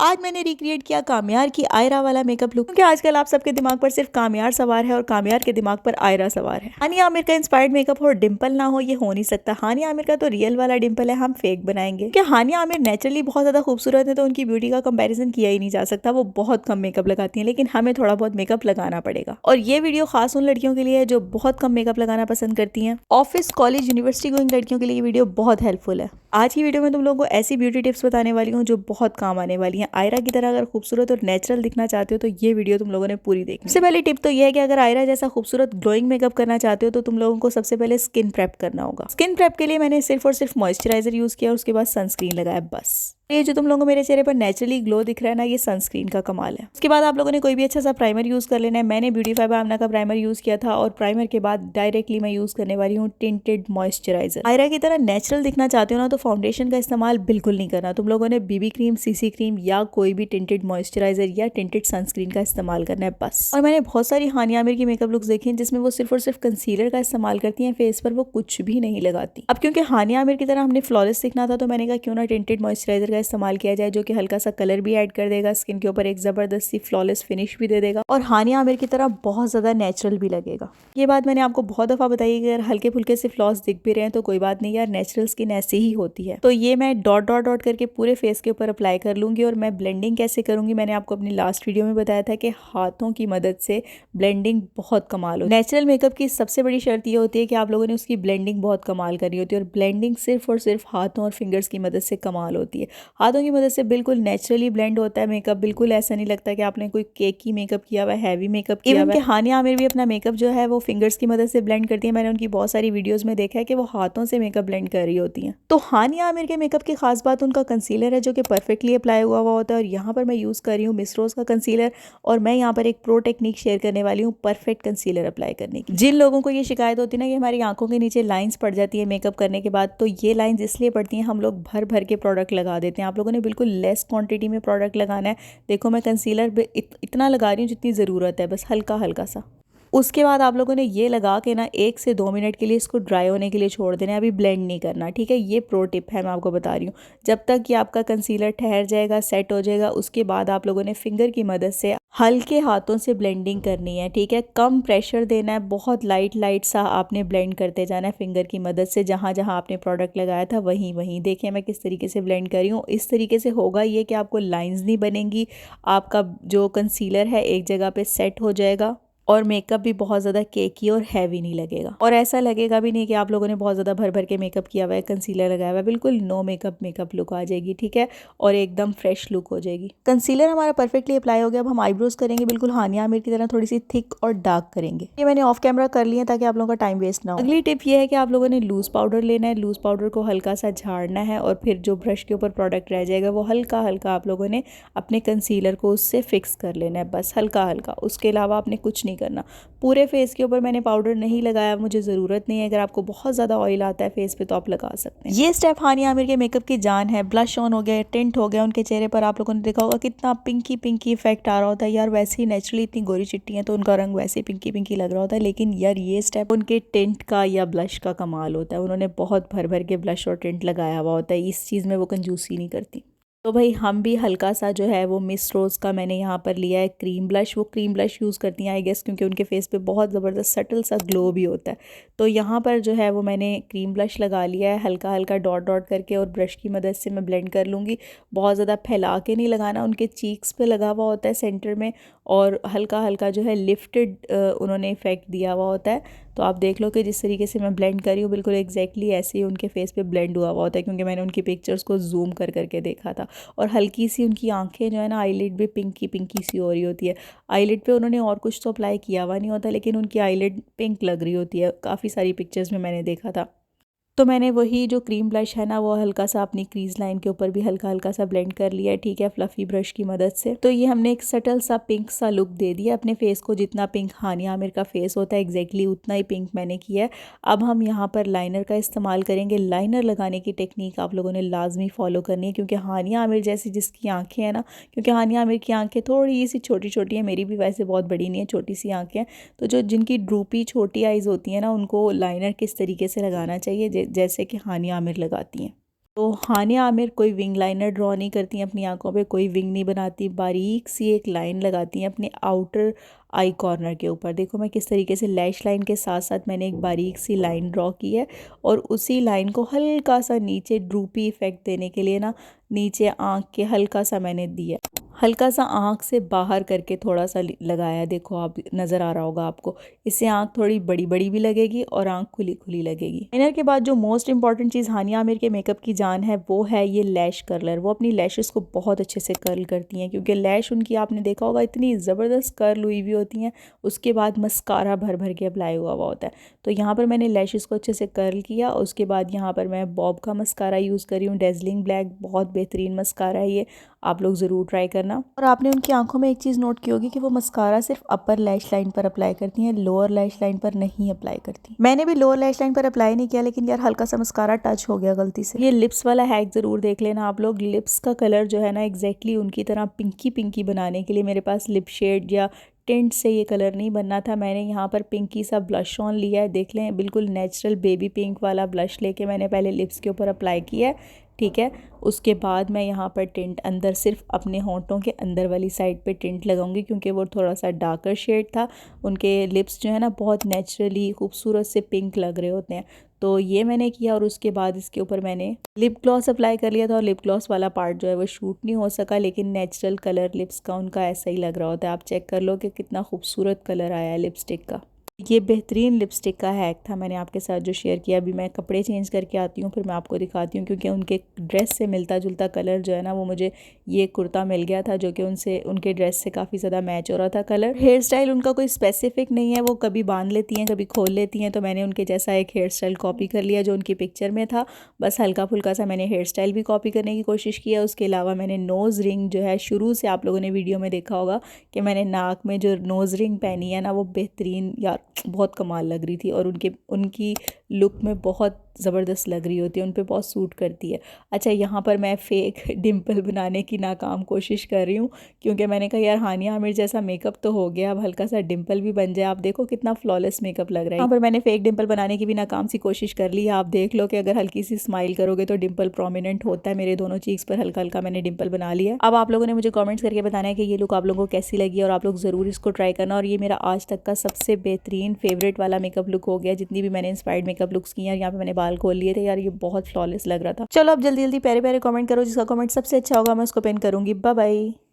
आज मैंने रिक्रिएट किया कामयार की आयरा वाला मेकअप लुक, क्योंकि आजकल आप सबके दिमाग पर सिर्फ कामयार सवार है और कामयार के दिमाग पर आयरा सवार है। हानिया आमिर का इंस्पायर्ड मेकअप हो, डिंपल ना हो, ये हो नहीं सकता। हानिया आमिर का तो रियल वाला डिंपल है, हम फेक बनाएंगे। क्या हानिया आमिर नेचुरली बहुत ज्यादा खूबसूरत है, तो उनकी ब्यूटी का कंपैरिजन किया ही नहीं जा सकता। वो बहुत कम मेकअप लगाती हैं, लेकिन हमें थोड़ा बहुत मेकअप लगाना पड़ेगा। और ये वीडियो खास उन लड़कियों के लिए है जो बहुत कम मेकअप लगाना पसंद करती हैं। ऑफिस, कॉलेज, यूनिवर्सिटी गोइंग लड़कियों के लिए ये वीडियो बहुत हेल्पफुल है। आज की वीडियो में तुम लोगों को ऐसी ब्यूटी टिप्स बताने वाली हूँ जो बहुत काम आने वाली हैं। आयरा की तरह अगर खूबसूरत और नेचुरल दिखना चाहते हो तो ये वीडियो तुम लोगों ने पूरी देखनी है। सबसे पहली टिप तो ये है कि अगर आयरा जैसा खूबसूरत ग्लोइंग मेकअप करना चाहते हो तो तुम लोगों को सबसे पहले स्किन प्रेप करना होगा। स्किन प्रेप के लिए मैंने सिर्फ और सिर्फ मॉइस्चराइजर यूज किया और उसके बाद सनस्क्रीन लगाया, बस। ये जो तुम लोगों को मेरे चेहरे पर नेचुरली ग्लो दिख रहा है ना, ये सनस्क्रीन का कमाल है। उसके बाद आप लोगों ने कोई भी अच्छा सा प्राइमर यूज कर लेना है। मैंने ब्यूटीफाई बाय आमना का प्राइमर यूज किया था और प्राइमर के बाद डायरेक्टली मैं यूज करने वाली हूँ टिंटेड मॉइस्चराइजर। आयरा की तरह नेचुरल दिखना चाहते हो ना, तो फाउंडेशन का इस्तेमाल बिल्कुल नहीं करना। तुम लोगों ने बीबी क्रीम, सीसी क्रीम या कोई भी टिंटेड मॉइस्चराइजर या टिंटेड सनस्क्रीन का इस्तेमाल करना है, बस। और मैंने बहुत सारी हानिया आमिर की मेकअप लुक्स देखी हैं जिसमें वो सिर्फ और सिर्फ कंसीलर का इस्तेमाल करती हैं, फेस पर वो कुछ भी नहीं लगाती। अब क्योंकि हानिया आमिर की तरह हमने फ्लॉलेस दिखना था, तो मैंने कहा क्यों ना टिंटेड मॉइस्चराइजर का इस्तेमाल किया जाए, जो कि हल्का सा कलर भी ऐड कर देगा स्किन के ऊपर, एक जबरदस्त सी फ्लॉलेस फिनिश भी दे देगा और हानिया आमिर की तरह बहुत ज्यादा नेचुरल भी लगेगा। ये बात मैंने आपको बहुत दफा बताई कि अगर हल्के फुल्के से फ्लॉस दिख भी रहे हैं तो कोई बात नहीं यार, नेचुरल स्किन ऐसी ही होती है। तो ये मैं डॉट डॉट डॉट करके पूरे फेस के ऊपर अप्लाई कर लूंगी। और मैं ब्लेंडिंग कैसे करूंगी, मैंने आपको अपनी लास्ट वीडियो में बताया था कि हाथों की मदद से ब्लेंडिंग बहुत कमाल होती है। नेचुरल मेकअप की सबसे बड़ी शर्त ये होती है कि आप लोगों ने उसकी ब्लेंडिंग बहुत कमाल करनी होती है, और ब्लेंडिंग सिर्फ और सिर्फ हाथों और फिंगर्स की मदद से कमाल होती है। हाथों की मदद से बिल्कुल नेचुरली ब्लेंड होता है मेकअप, बिल्कुल ऐसा नहीं लगता कि आपने कोई केक की मेकअप किया हुआ है, हैवी मेकअप किया हुआ है। हानिया आमिर भी अपना मेकअप जो है वो फिंगर्स की मदद से ब्लेंड करती है। मैंने उनकी बहुत सारी वीडियोस में देखा है कि वो हाथों से मेकअप ब्लेंड कर रही होती हैं। तो हानिया आमिर के मेकअप की खास बात उनका कंसीलर है, जो कि परफेक्टली अप्लाई हुआ होता है। और यहाँ पर मैं यूज कर रही हूँ मिस रोज का कंसीलर, और मैं यहाँ पर एक प्रो टेक्निक शेयर करने वाली हूँ परफेक्ट कंसीलर अप्लाई करने की। जिन लोगों को ये शिकायत होती है ना कि हमारी आंखों के नीचे लाइंस पड़ जाती है मेकअप करने के बाद, तो ये लाइंस इसलिए पड़ती हैं, हम लोग भर भर के प्रोडक्ट लगा देते हैं। आप लोगों ने बिल्कुल लेस क्वांटिटी में प्रोडक्ट लगाना है। देखो मैं कंसीलर इतना लगा रही हूँ जितनी ज़रूरत है, बस हल्का हल्का सा। उसके बाद आप लोगों ने ये लगा के ना 1 से 2 मिनट के लिए इसको ड्राई होने के लिए छोड़ देना है। अभी ब्लेंड नहीं करना, ठीक है। ये प्रो टिप है, मैं आपको बता रही हूँ। जब तक कि आपका कंसीलर ठहर जाएगा, सेट हो जाएगा, उसके बाद आप लोगों ने फिंगर की मदद से हल्के हाथों से ब्लेंडिंग करनी है, ठीक है। कम प्रेशर देना है, बहुत लाइट लाइट सा आपने ब्लेंड करते जाना है फिंगर की मदद से। जहाँ जहाँ आपने प्रोडक्ट लगाया था वहीं वहीं देखिए मैं किस तरीके से ब्लेंड कर रही हूँ। इस तरीके से होगा ये कि आपको लाइंस नहीं बनेंगी, आपका जो कंसीलर है एक जगह पे सेट हो जाएगा, और मेकअप भी बहुत ज़्यादा केकी और हैवी नहीं लगेगा। और ऐसा लगेगा भी नहीं कि आप लोगों ने बहुत ज़्यादा भर भर के मेकअप किया हुआ है, कंसीलर लगाया हुआ है। बिल्कुल नो मेकअप लुक आ जाएगी, ठीक है, और एकदम फ्रेश लुक हो जाएगी। कंसीलर हमारा परफेक्टली अप्लाई हो गया। अब हम आईब्रोज करेंगे, बिल्कुल हानिया आमिर की तरह थोड़ी सी थिक और डार्क करेंगे। ये मैंने ऑफ कैमरा कर लिया ताकि आप लोगों का टाइम वेस्ट ना हो। अगली टिप ये है कि आप लोगों ने लूज पाउडर लेना है। लूज पाउडर को हल्का सा झाड़ना है, और फिर जो ब्रश के ऊपर प्रोडक्ट रह जाएगा वो हल्का हल्का आप लोगों ने अपने कंसीलर को उससे फिक्स कर लेना है, बस हल्का हल्का। उसके अलावा आपने कुछ नहीं करना। पूरे फेस के ऊपर मैंने पाउडर नहीं लगाया, मुझे ज़रूरत नहीं है। अगर आपको बहुत ज़्यादा ऑयल आता है फेस पे तो आप लगा सकते हैं। ये स्टेप हानिया आमिर के मेकअप की जान है। ब्लश ऑन हो गया, टिंट हो गया उनके चेहरे पर। आप लोगों ने देखा होगा कितना पिंकी पिंकी इफेक्ट आ रहा होता है यार। वैसे ही नेचुरली इतनी गोरी चिट्टी है तो उनका रंग वैसे ही पिंकी पिंकी लग रहा होता है, लेकिन यार ये स्टेप उनके टिंट का या ब्लश का कमाल होता है। उन्होंने बहुत भर भर के ब्लश और टिंट लगाया हुआ होता है, इस चीज़ में वो कंजूसी नहीं करती। तो भाई हम भी हल्का सा जो है वो मिस रोज़ का मैंने यहाँ पर लिया है क्रीम ब्लश। वो क्रीम ब्लश यूज़ करती हैं आई गेस, क्योंकि उनके फेस पे बहुत ज़बरदस्त सटल सा ग्लो भी होता है। तो यहाँ पर जो है वो मैंने क्रीम ब्लश लगा लिया है, हल्का हल्का डॉट डॉट करके, और ब्रश की मदद से मैं ब्लेंड कर लूँगी। बहुत ज़्यादा फैला के नहीं लगाना, उनके चीक्स पे लगा हुआ होता है सेंटर में, और हल्का हल्का जो है लिफ्टेड उन्होंने इफेक्ट दिया हुआ होता है। तो आप देख लो कि जिस तरीके से मैं ब्लेंड कर रही हूँ बिल्कुल एग्जैक्टली ऐसे ही उनके फेस पे ब्लेंड हुआ हुआ होता है, क्योंकि मैंने उनकी पिक्चर्स को जूम कर करके देखा था। और हल्की सी उनकी आंखें जो है ना, आईलिड भी पिंकी पिंकी सी हो रही होती है। आईलिड पे उन्होंने और कुछ तो अप्लाई किया हुआ नहीं होता, लेकिन उनकी आईलिड पिंक लग रही होती है, काफ़ी सारी पिक्चर्स में मैंने देखा था। तो मैंने वही जो क्रीम ब्लश है ना वो हल्का सा अपनी क्रीज लाइन के ऊपर भी हल्का हल्का सा ब्लेंड कर लिया है, ठीक है, फ्लफी ब्रश की मदद से। तो ये हमने एक सटल सा पिंक सा लुक दे दिया अपने फेस को। जितना पिंक हानिया आमिर का फेस होता है एग्जैक्टली उतना ही पिंक मैंने किया है। अब हम यहाँ पर लाइनर का इस्तेमाल करेंगे। लाइनर लगाने की टेक्निक आप लोगों ने लाजमी फॉलो करनी है, क्योंकि हानिया आमिर जैसी जिसकी आंखें हैं ना, क्योंकि हानिया आमिर की आंखें थोड़ी सी छोटी छोटी है, मेरी भी वैसे बहुत बड़ी नहीं है, छोटी सी आंखें हैं। तो जो जिनकी ड्रूपी छोटी आइज़ होती है ना, उनको लाइनर किस तरीके से लगाना चाहिए जैसे कि हानिया आमिर लगाती हैं। तो हानिया आमिर कोई विंग लाइनर ड्रॉ नहीं करती हैं अपनी आंखों पे, कोई विंग नहीं बनाती, बारीक सी एक लाइन लगाती हैं अपने आउटर आई कॉर्नर के ऊपर। देखो मैं किस तरीके से लैश लाइन के साथ साथ मैंने एक बारीक सी लाइन ड्रॉ की है और उसी लाइन को हल्का सा नीचे ड्रूपी इफेक्ट देने के लिए ना नीचे आँख के हल्का सा मैंने दिया, हल्का सा आँख से बाहर करके थोड़ा सा लगाया। देखो आप, नज़र आ रहा होगा आपको, इससे आँख थोड़ी बड़ी बड़ी भी लगेगी और आँख खुली खुली लगेगी। लाइनर के बाद जो मोस्ट इंपॉर्टेंट चीज़ हानिया आमिर के मेकअप की जान है वो है ये लैश कर्लर। वो अपनी लैशेस को बहुत अच्छे से कर्ल करती हैं, क्योंकि लैश उनकी आपने देखा होगा इतनी ज़बरदस्त कर्ल हुई हुई होती हैं, उसके बाद मस्कारा भर भर के अप्लाई हुआ हुआ होता है। तो यहाँ पर मैंने लैशेस को अच्छे से कर्ल किया, उसके बाद यहाँ पर मैं बॉब का मस्कारा यूज़ कर रही हूँ, डेज़लिंग ब्लैक, बहुत बेहतरीन मस्कारा है ये, आप लोग ज़रूर ट्राई करना। और आपने उनकी आंखों में एक चीज़ नोट की होगी कि वो मस्कारा सिर्फ अपर लैश लाइन पर अप्लाई करती हैं, लोअर लैश लाइन पर नहीं अप्लाई करती। मैंने भी लोअर लैश लाइन पर अप्लाई नहीं किया, लेकिन यार हल्का सा मस्कारा टच हो गया गलती से। ये लिप्स वाला हैक ज़रूर देख लेना आप लोग। लिप्स का कलर जो है ना एग्जैक्टली उनकी तरह पिंकी पिंकी बनाने के लिए मेरे पास लिप शेड या टिंट से ये कलर नहीं बनना था। मैंने यहाँ पर पिंकी सा ब्लश ऑन लिया है, देख लें बिल्कुल नेचुरल बेबी पिंक वाला ब्लश लेके मैंने पहले लिप्स के ऊपर अप्लाई किया है, ठीक है। उसके बाद मैं यहाँ पर टिंट अंदर सिर्फ अपने होंठों के अंदर वाली साइड पे टिंट लगाऊंगी, क्योंकि वो थोड़ा सा डार्कर शेड था। उनके लिप्स जो है ना बहुत नेचुरली खूबसूरत से पिंक लग रहे होते हैं, तो ये मैंने किया। और उसके बाद इसके ऊपर मैंने लिप ग्लॉस अप्लाई कर लिया था, और लिप ग्लॉस वाला पार्ट जो है वो शूट नहीं हो सका, लेकिन नेचुरल कलर लिप्स का उनका ऐसा ही लग रहा होता है। आप चेक कर लो कि कितना खूबसूरत कलर आया है लिपस्टिक का। ये बेहतरीन लिपस्टिक का हैक था मैंने आपके साथ जो शेयर किया। अभी मैं कपड़े चेंज करके आती हूँ, फिर मैं आपको दिखाती हूँ, क्योंकि उनके ड्रेस से मिलता जुलता कलर जो है ना वो मुझे ये कुर्ता मिल गया था, जो कि उनसे उनके ड्रेस से काफ़ी ज़्यादा मैच हो रहा था कलर। हेयर स्टाइल उनका कोई स्पेसिफिक नहीं है, वो कभी बांध लेती हैं कभी खोल लेती हैं, तो मैंने उनके जैसा एक हेयर स्टाइल कॉपी कर लिया जो उनकी पिक्चर में था। बस हल्का फुल्का सा मैंने हेयर स्टाइल भी कॉपी करने की कोशिश किया। उसके अलावा मैंने नोज़ रिंग जो है, शुरू से आप लोगों ने वीडियो में देखा होगा कि मैंने नाक में जो नोज़ रिंग पहनी है ना वो बेहतरीन, यार बहुत कमाल लग रही थी, और उनकी लुक में बहुत ज़बरदस्त लग रही होती है, उन पे बहुत सूट करती है। अच्छा, यहाँ पर मैं फ़ेक डिम्पल बनाने की नाकाम कोशिश कर रही हूँ, क्योंकि मैंने कहा यार हानिया आमिर जैसा मेकअप तो हो गया, अब हल्का सा डिम्पल भी बन जाए। आप देखो कितना फ्लॉलेस मेकअप लग रहा है। यहाँ पर मैंने फ़ेक डिम्पल बनाने की भी नाकाम सी कोशिश कर ली है। आप देख लो कि अगर हल्की सी स्माइल करोगे तो डिम्पल प्रोमिनेंट होता है। मेरे दोनों चीक्स पर हल्का हल्का मैंने डिम्पल बना लिया। अब आप लोगों ने मुझे कॉमेंट्स करके बताना है कि ये लुक आप लोगों को कैसी लगी, और आप लोग ज़रूर इसको ट्राई करना। और ये मेरा आज तक का सबसे बेहतरीन फेवरेट वाला मेकअप लुक हो गया, जितनी भी मैंने इंस्पायर्ड मेकअप लुक्स की हैं। यहाँ पे मैंने बाल खोल लिए थे यार, ये बहुत फ्लॉलेस लग रहा था। चलो अब जल्दी जल्दी प्यारे प्यारे कमेंट करो, जिसका कमेंट सबसे अच्छा होगा मैं उसको पिन करूंगी। Bye bye.